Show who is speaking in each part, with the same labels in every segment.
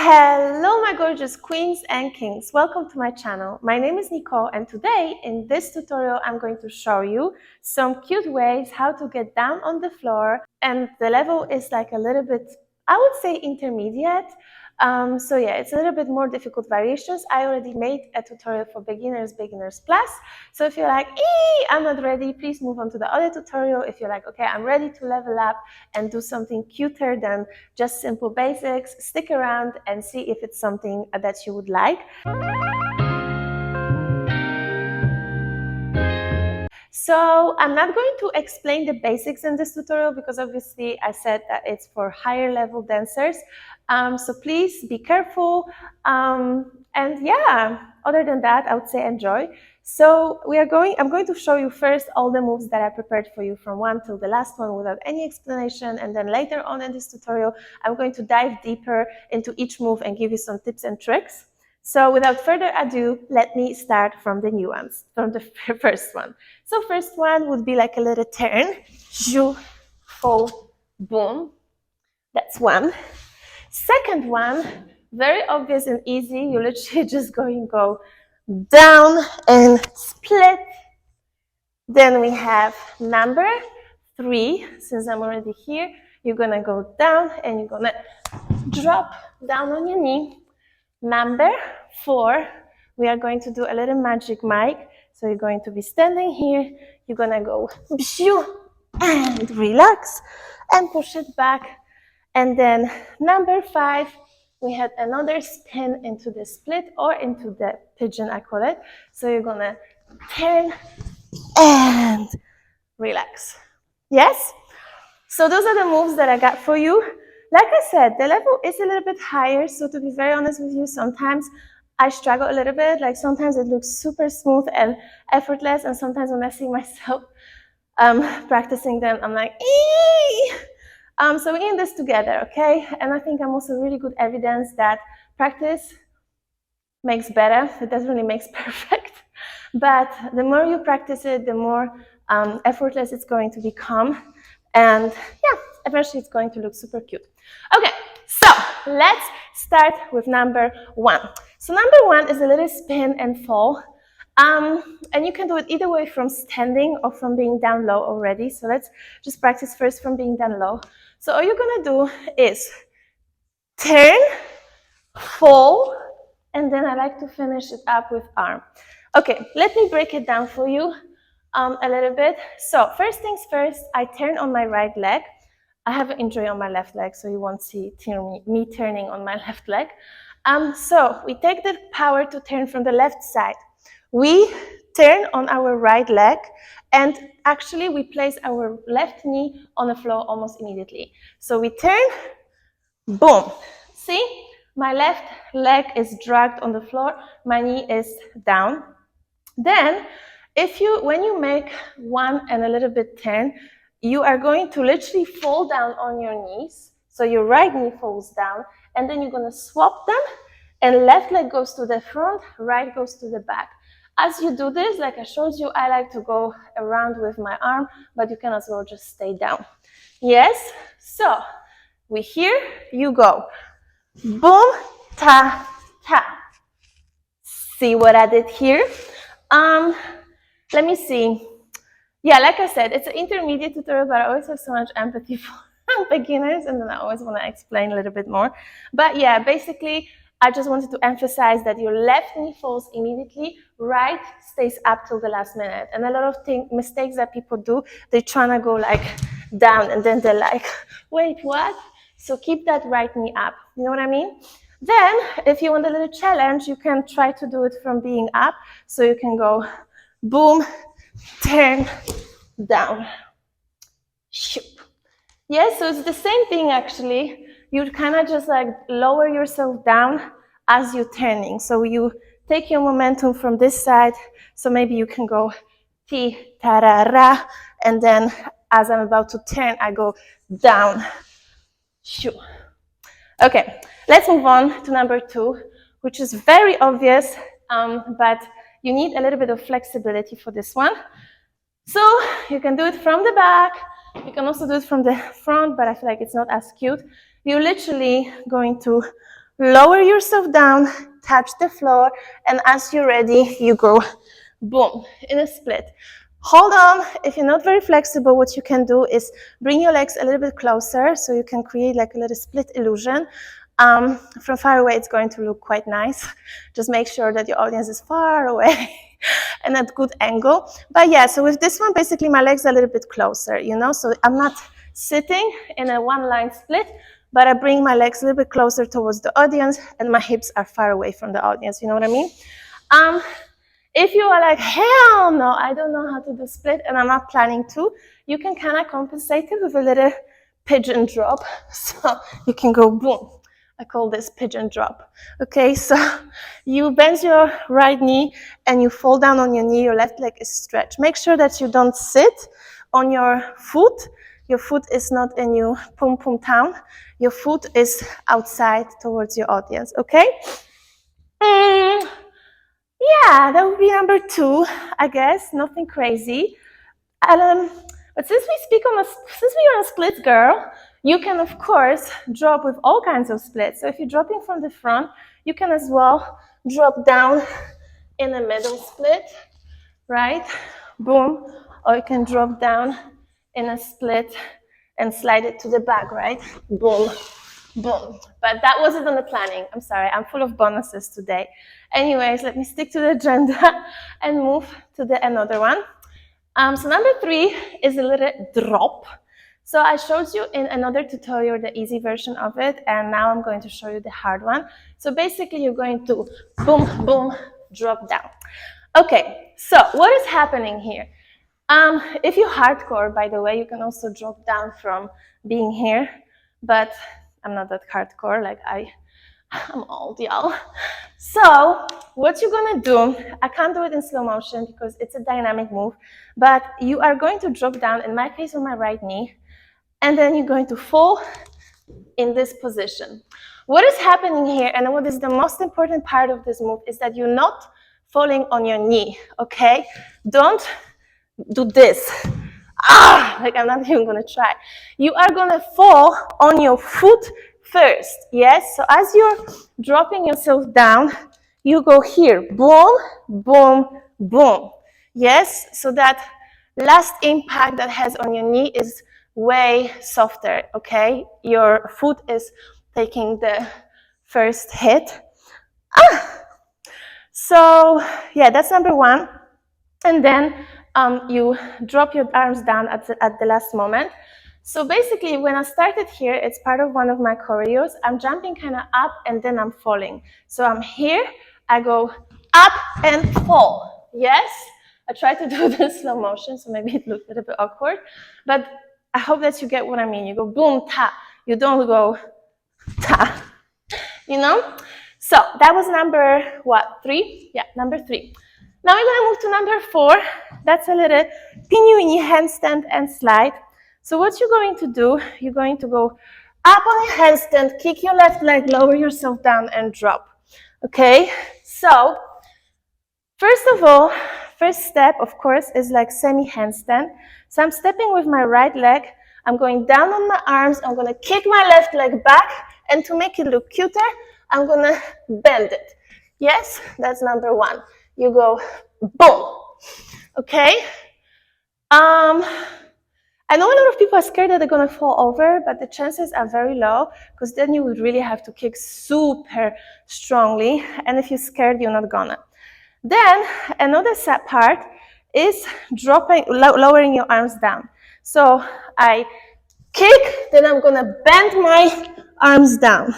Speaker 1: Hello my gorgeous queens and kings, welcome to my channel. My name is Nicole and today in this tutorial I'm going to show you some cute ways how to get down on the floor, and the level is like a little bit, I would say, intermediate. So yeah, it's a little bit more difficult variations. I already made a tutorial for beginners plus, so if you're like, I'm not ready, please move on to the other tutorial. If you're like, okay, I'm ready to level up and do something cuter than just simple basics, stick around and see if it's something that you would like. So I'm not going to explain the basics in this tutorial because obviously I said that it's for higher level dancers. So please be careful. And yeah, other than that, I would say enjoy. So I'm going to show you first all the moves that I prepared for you from one till the last one without any explanation. And then later on in this tutorial, I'm going to dive deeper into each move and give you some tips and tricks. So without further ado, let me start from the new ones, from the first one. So first one would be like a little turn. Zhu, fold, boom. That's one. Second one, very obvious and easy. You literally just go down and split. Then we have number 3. Since I'm already here, you're gonna go down and you're gonna drop down on your knee. Number 4, we are going to do a little magic mic. So you're going to be standing here, you're gonna go and relax and push it back. And then number 5, we had another spin into the split or into the pigeon, I call it. So you're gonna turn and relax. Yes? So those are the moves that I got for you. Like I said, the level is a little bit higher, so to be very honest with you, sometimes I struggle a little bit. Like sometimes it looks super smooth and effortless, and sometimes when I see myself practicing them, I'm like, eee! So we're in this together, okay? And I think I'm also really good evidence that practice makes better. It doesn't really make perfect, but the more you practice it, the more effortless it's going to become. And yeah, eventually it's going to look super cute. Okay, so let's start with number 1. So number 1 is a little spin and fall. And you can do it either way, from standing or from being down low already. So let's just practice first from being down low. So all you're gonna do is turn, fall, and then I like to finish it up with arm. Okay, let me break it down for you a little bit. So first things first, I turn on my right leg. I have an injury on my left leg, so you won't see me turning on my left leg. So we take the power to turn from the left side. We turn on our right leg, and actually we place our left knee on the floor almost immediately. So we turn, boom. See, my left leg is dragged on the floor, my knee is down. Then, when you make one and a little bit turn, you are going to literally fall down on your knees. So your right knee falls down, and then you're going to swap them, and left leg goes to the front, right goes to the back. As you do this, like I showed you, I like to go around with my arm, but you can as well just stay down. Yes? So, we here, you go. Boom, ta, ta. See what I did here? Let me see. Yeah, like I said, it's an intermediate tutorial, but I always have so much empathy for beginners, and then I always want to explain a little bit more. But yeah, basically, I just wanted to emphasize that your left knee falls immediately, right stays up till the last minute. And a lot of mistakes that people do, they're trying to go like down, and then they're like, wait, what? So keep that right knee up. You know what I mean? Then, if you want a little challenge, you can try to do it from being up. So you can go boom, turn, down. Shoop. Yes, so it's the same thing actually. You kind of just like lower yourself down as you're turning. So you take your momentum from this side. So maybe you can go ti, ta, ra, ra, and then as I'm about to turn, I go down. Shoop. Okay, let's move on to number 2, which is very obvious, but you need a little bit of flexibility for this one. So you can do it from the back, you can also do it from the front, but I feel like it's not as cute. You're literally going to lower yourself down, touch the floor, and as you're ready, you go boom, in a split. Hold on. If you're not very flexible, what you can do is bring your legs a little bit closer so you can create like a little split illusion. From far away, it's going to look quite nice. Just make sure that your audience is far away and at good angle. But yeah, so with this one, basically my legs are a little bit closer, you know, so I'm not sitting in a one-line split, but I bring my legs a little bit closer towards the audience and my hips are far away from the audience, you know what I mean? If you are like, hell no, I don't know how to do split and I'm not planning to, you can kind of compensate it with a little pigeon drop. So you can go boom. I call this pigeon drop. Okay, so you bend your right knee and you fall down on your knee, your left leg is stretched. Make sure that you don't sit on your foot. Your foot is not in your pum pum town. Your foot is outside towards your audience, okay? Yeah, that would be number 2, I guess. Nothing crazy. But since we're on a split, girl, you can of course drop with all kinds of splits. So if you're dropping from the front, you can as well drop down in a middle split, right? Boom. Or you can drop down in a split and slide it to the back, right? Boom. Boom. But that wasn't on the planning. I'm sorry, I'm full of bonuses today. Anyways, let me stick to the agenda and move to another one. So number 3 is a little drop. So I showed you in another tutorial the easy version of it, and now I'm going to show you the hard one. So basically you're going to boom, boom, drop down. Okay, so what is happening here? If you're hardcore, by the way, you can also drop down from being here, but I'm not that hardcore, like I'm old, y'all. So what you're gonna do, I can't do it in slow motion because it's a dynamic move, but you are going to drop down, in my case on my right knee, and then you're going to fall in this position. What is happening here, and what is the most important part of this move, is that you're not falling on your knee, okay? Don't do this. Like I'm not even gonna try. You are gonna fall on your foot first, yes? So as you're dropping yourself down, you go here, boom, boom, boom, yes? So that last impact that has on your knee is way softer, okay? Your foot is taking the first hit. So yeah, that's number 1. And then you drop your arms down at the last moment. So basically, when I started here, it's part of one of my choreos. I'm jumping kind of up and then I'm falling. So I'm here, I go up and fall. Yes? I try to do this slow motion, so maybe it looked a little bit awkward. But I hope that you get what I mean. You go boom, ta. You don't go ta. You know? So that was number, what, 3? Yeah, number 3. Now we're gonna move to number 4. That's a little teeny-weeny handstand and slide. So what you're going to do, you're going to go up on your handstand, kick your left leg, lower yourself down and drop. Okay, so first of all, first step, of course, is like semi-handstand. So I'm stepping with my right leg, I'm going down on my arms, I'm gonna kick my left leg back, and to make it look cuter, I'm gonna bend it. Yes, that's number 1. You go boom, okay? I know a lot of people are scared that they're gonna fall over, but the chances are very low because then you would really have to kick super strongly, and if you're scared, you're not gonna. Then another set part is lowering your arms down. So I kick, then I'm gonna bend my arms down,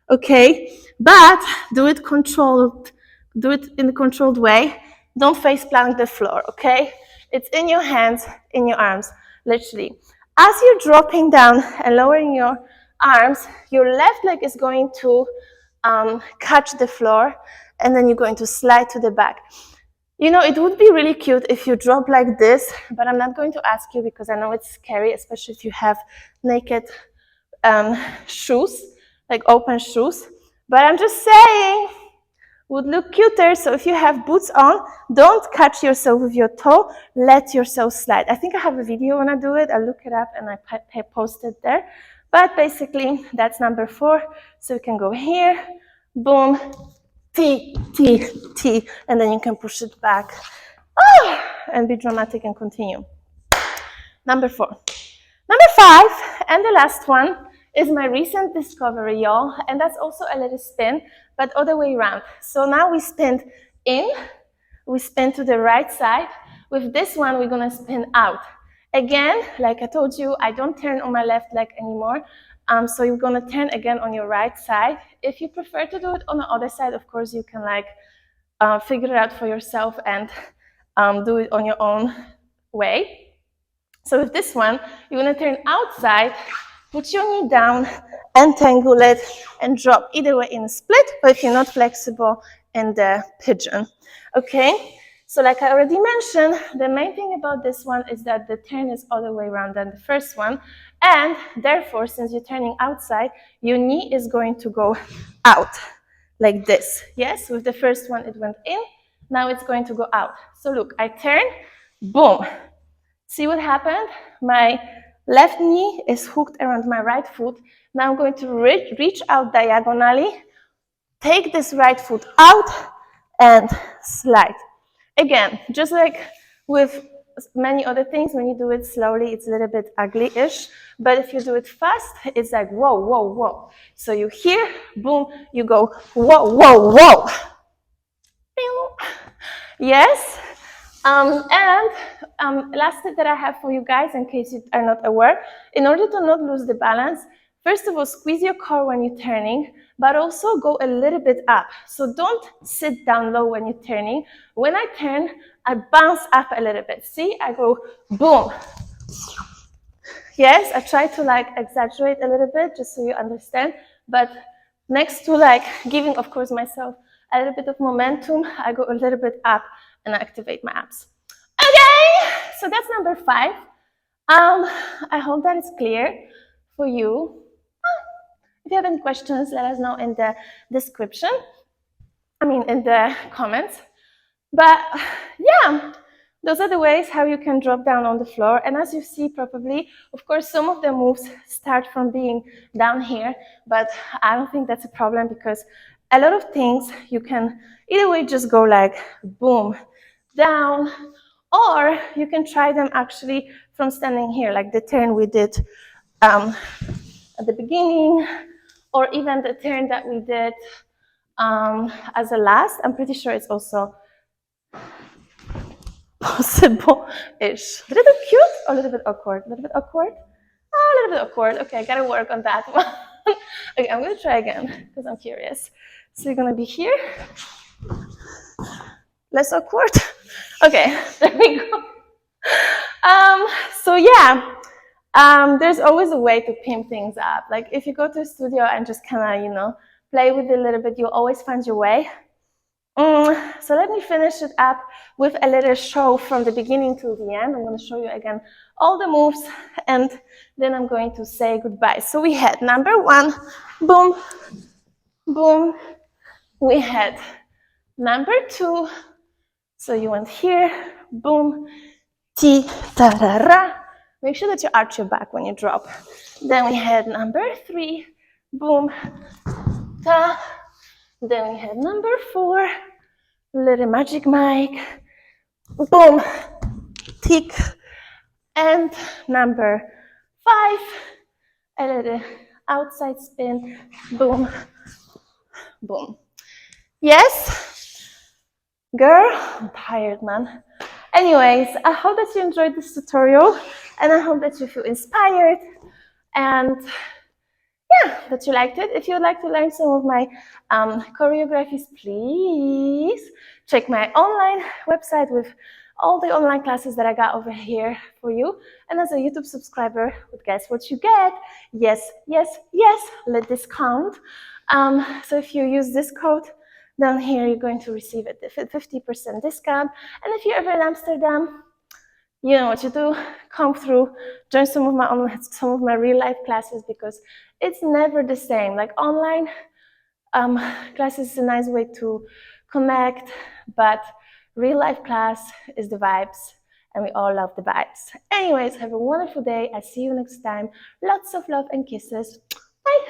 Speaker 1: okay? But do it controlled. Do it in a controlled way. Don't face plant the floor, okay? It's in your hands, in your arms, literally. As you're dropping down and lowering your arms, your left leg is going to catch the floor, and then you're going to slide to the back. You know, it would be really cute if you drop like this, but I'm not going to ask you because I know it's scary, especially if you have naked shoes, like open shoes. But I'm just saying, would look cuter. So if you have boots on, don't catch yourself with your toe, let yourself slide. I think I have a video when I do it. I'll look it up and I post it there. But basically, that's number 4. So we can go here, boom, T, T, T, and then you can push it back and be dramatic and continue. Number 4. Number 5, and the last one, is my recent discovery, y'all, and that's also a little spin, but other way around. So now we spin in, we spin to the right side. With this one, we're gonna spin out. Again, like I told you, I don't turn on my left leg anymore, so you're gonna turn again on your right side. If you prefer to do it on the other side, of course, you can like figure it out for yourself and do it on your own way. So with this one, you're gonna turn outside, put your knee down, entangle it, and drop either way in a split, or if you're not flexible, in the pigeon. Okay? So like I already mentioned, the main thing about this one is that the turn is all the way around than the first one, and therefore, since you're turning outside, your knee is going to go out, like this. Yes? With the first one, it went in, now it's going to go out. So look, I turn, boom. See what happened? My left knee is hooked around my right foot. Now I'm going to reach out diagonally, take this right foot out, and slide. Again, just like with many other things, when you do it slowly, it's a little bit ugly-ish. But if you do it fast, it's like, whoa, whoa, whoa. So you hear, boom, you go, whoa, whoa, whoa. Yes? Last tip that I have for you guys, in case you are not aware, in order to not lose the balance, first of all, squeeze your core when you're turning, but also go a little bit up. So don't sit down low when you're turning. When I turn, I bounce up a little bit. See, I go boom. Yes, I try to like exaggerate a little bit just so you understand, but next to like giving, of course, myself a little bit of momentum, I go a little bit up and activate my abs. Okay, so that's number 5. I hope that is clear for you. If you have any questions, let us know in the description. In the comments. But yeah, those are the ways how you can drop down on the floor. And as you see probably, of course, some of the moves start from being down here, but I don't think that's a problem because a lot of things you can either way just go like boom, down, or you can try them actually from standing here, like the turn we did at the beginning, or even the turn that we did as a last. I'm pretty sure it's also possible-ish. A little bit cute or a little bit awkward? A little bit awkward? Oh, a little bit awkward. Okay, I gotta work on that one. Okay, I'm gonna try again because I'm curious. So you're gonna be here. Less awkward. Okay, there we go. So yeah, there's always a way to pimp things up. Like if you go to a studio and just kind of, play with it a little bit, you'll always find your way. So let me finish it up with a little show from the beginning to the end. I'm going to show you again all the moves, and then I'm going to say goodbye. So we had number 1, boom, boom. We had number 2. So you went here, boom, ti, ta-ra-ra. Make sure that you arch your back when you drop. Then we had number 3, boom, ta. Then we had number 4, little magic mic, boom, tick. And number 5, a little outside spin, boom, boom. Yes? Girl, I'm tired, man. Anyways, I hope that you enjoyed this tutorial, and I hope that you feel inspired, and yeah, that you liked it. If you would like to learn some of my choreographies, please check my online website with all the online classes that I got over here for you. And as a YouTube subscriber, guess what you get? Yes, yes, yes, let this count. So if you use this code down here, you're going to receive a 50% discount. And if you're ever in Amsterdam, you know what to do. Come through, join some of my real life classes, because it's never the same. Like online classes is a nice way to connect, but real life class is the vibes, and we all love the vibes. Anyways, have a wonderful day. I see you next time. Lots of love and kisses. Bye.